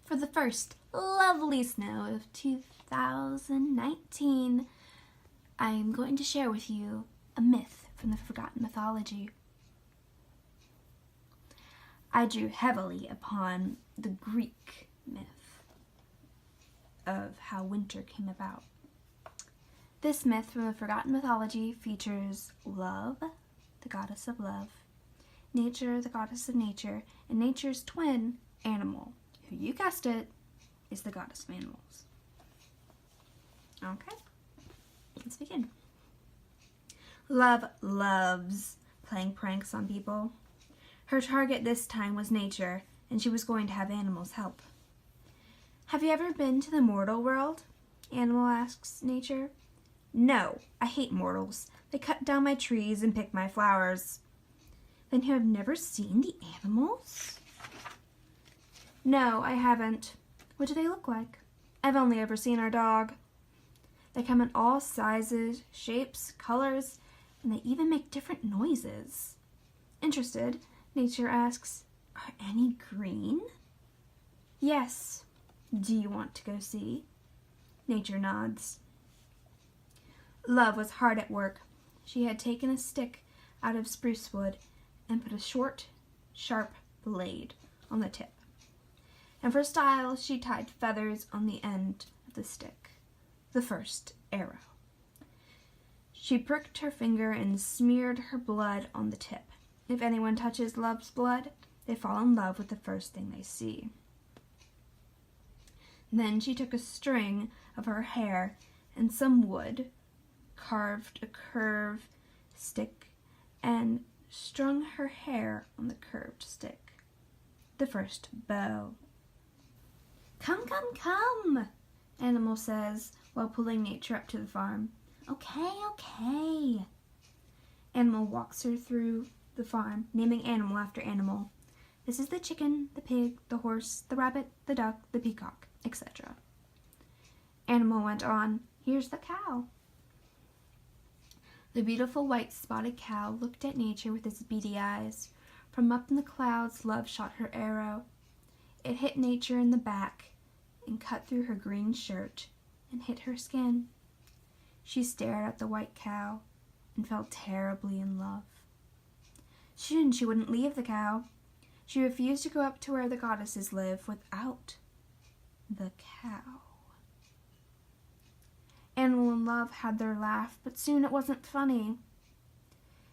for the first lovely snow of 2019, I am going to share with you a myth from the forgotten mythology. I drew heavily upon the Greek myth of how winter came about. This myth from the forgotten mythology features love, the goddess of love, nature, the goddess of nature, and nature's twin, animal, who, you guessed it, is the goddess of animals. Okay, let's begin. Love loves playing pranks on people. Her target this time was nature, and she was going to have animals help. Have you ever been to the mortal world? Animal asks nature. No, I hate mortals. They cut down my trees and pick my flowers. Then you have never seen the animals? No, I haven't. What do they look like? I've only ever seen our dog. They come in all sizes, shapes, colors, and they even make different noises. Interested, nature asks, are any green? Yes. Do you want to go see? Nature nods. Love was hard at work. She had taken a stick out of spruce wood and put a short, sharp blade on the tip. And for style, she tied feathers on the end of the stick, the first arrow. She pricked her finger and smeared her blood on the tip. If anyone touches love's blood, they fall in love with the first thing they see. Then she took a string of her hair and some wood, carved a curved stick, and strung her hair on the curved stick, the first bow. Come, come, come, Animal says while pulling nature up to the farm. Okay, okay. Animal walks her through the farm, naming animal after animal. This is the chicken, the pig, the horse, the rabbit, the duck, the peacock, etc. Animal went on, here's the cow. The beautiful white spotted cow looked at nature with its beady eyes. From up in the clouds, love shot her arrow. It hit nature in the back and cut through her green shirt and hit her skin. She stared at the white cow and fell terribly in love. Soon she wouldn't leave the cow. She refused to go up to where the goddesses live without the cow. Animal and love had their laugh, but soon it wasn't funny.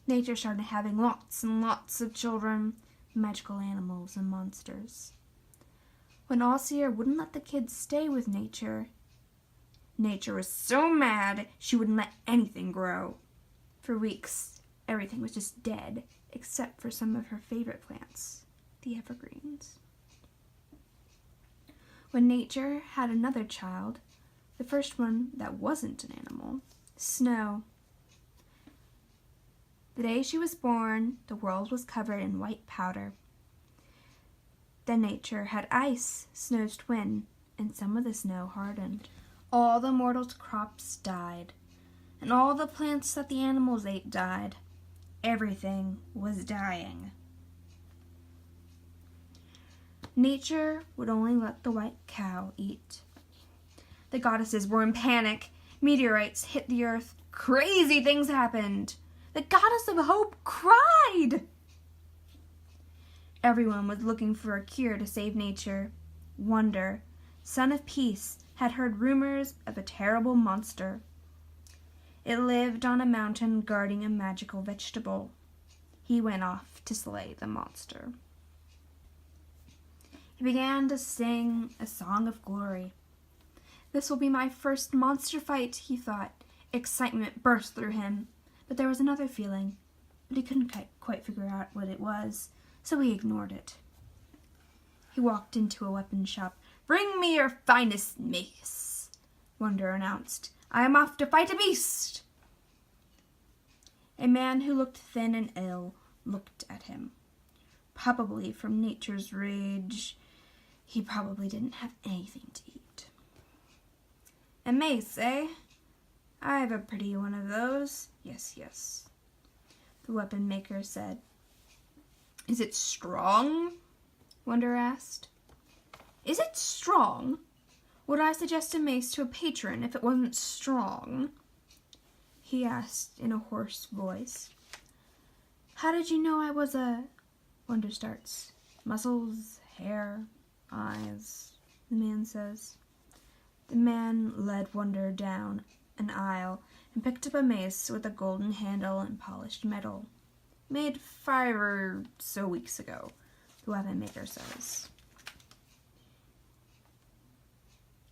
Nature started having lots and lots of children, magical animals and monsters. When Allseer wouldn't let the kids stay with nature, nature was so mad she wouldn't let anything grow. For weeks, everything was just dead, except for some of her favorite plants, the evergreens. When nature had another child, the first one that wasn't an animal, Snow. The day she was born, the world was covered in white powder. Then nature had Ice, Snow's twin, and some of the snow hardened. All the mortal crops died, and all the plants that the animals ate died. Everything was dying. Nature would only let the white cow eat. The goddesses were in panic. Meteorites hit the earth. Crazy things happened. The goddess of hope cried. Everyone was looking for a cure to save nature. Wonder, son of peace, had heard rumors of a terrible monster. It lived on a mountain guarding a magical vegetable. He went off to slay the monster. He began to sing a song of glory. This will be my first monster fight, he thought. Excitement burst through him. But there was another feeling, but he couldn't quite figure out what it was, so he ignored it. He walked into a weapon shop. Bring me your finest mace, Wonder announced. I am off to fight a beast. A man who looked thin and ill looked at him. Probably from nature's rage, he probably didn't have anything to eat. A mace, eh? I have a pretty one of those. Yes, yes, the weapon maker said. Is it strong? Wonder asked. Is it strong? Would I suggest a mace to a patron if it wasn't strong? He asked in a hoarse voice. How did you know I was a... Wonder starts. Muscles, hair, eyes, the man says. The man led Wonder down an aisle and picked up a mace with a golden handle and polished metal. Made 5 or so weeks ago, the weapon maker says.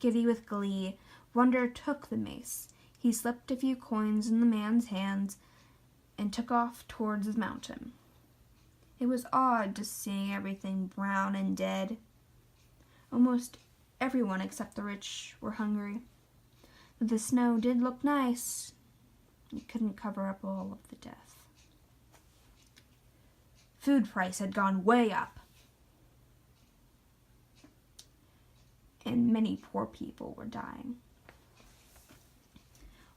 Giddy with glee, Wonder took the mace. He slipped a few coins in the man's hands and took off towards the mountain. It was odd just seeing everything brown and dead. Almost everyone except the rich were hungry. But the snow did look nice. It couldn't cover up all of the death. Food price had gone way up. And many poor people were dying.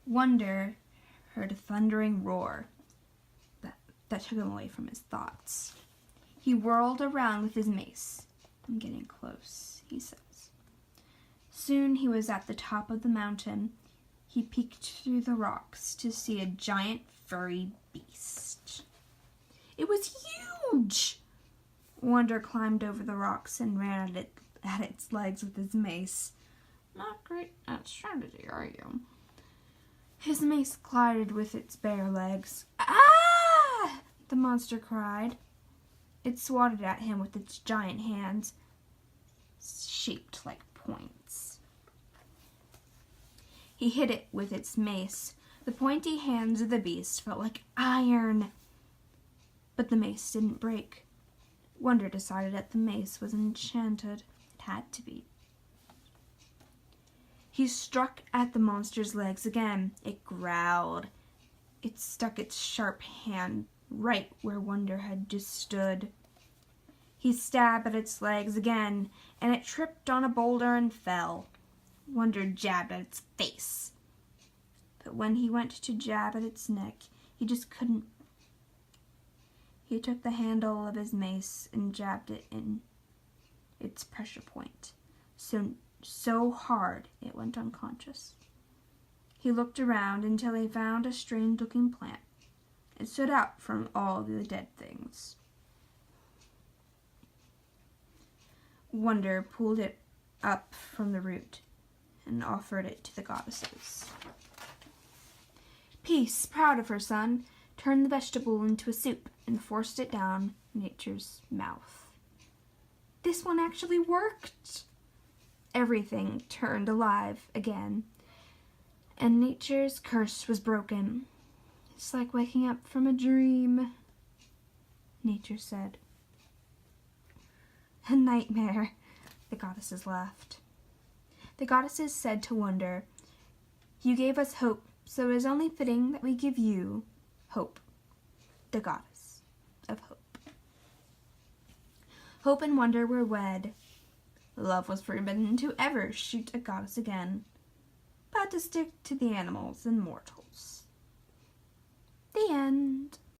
Wonder heard a thundering roar that took him away from his thoughts. He whirled around with his mace. I'm getting close, he says. Soon he was at the top of the mountain. He peeked through the rocks to see a giant furry beast. It was huge! Wonder climbed over the rocks and ran at its legs with his mace. Not great at strategy, are you? His mace collided with its bare legs. Ah! The monster cried. It swatted at him with its giant hands, shaped like points. He hit it with its mace. The pointy hands of the beast felt like iron. But the mace didn't break. Wonder decided that the mace was enchanted. It had to be. He struck at the monster's legs again. It growled. It stuck its sharp hand right where Wonder had just stood. He stabbed at its legs again, and it tripped on a boulder and fell. Wonder jabbed at its face. But when he went to jab at its neck, he just couldn't. He took the handle of his mace and jabbed it in its pressure point, so hard it went unconscious. He looked around until he found a strange-looking plant. It stood out from all the dead things. Wonder pulled it up from the root and offered it to the goddesses. Peace, proud of her son, turned the vegetable into a soup and forced it down Nature's mouth. This one actually worked! Everything turned alive again, and Nature's curse was broken. It's like waking up from a dream, Nature said. A nightmare, the goddesses laughed. The goddesses said to Wonder, You gave us hope, so it is only fitting that we give you hope, the goddess of hope. Hope and Wonder were wed. Love was forbidden to ever shoot a goddess again, but to stick to the animals and mortals. The end.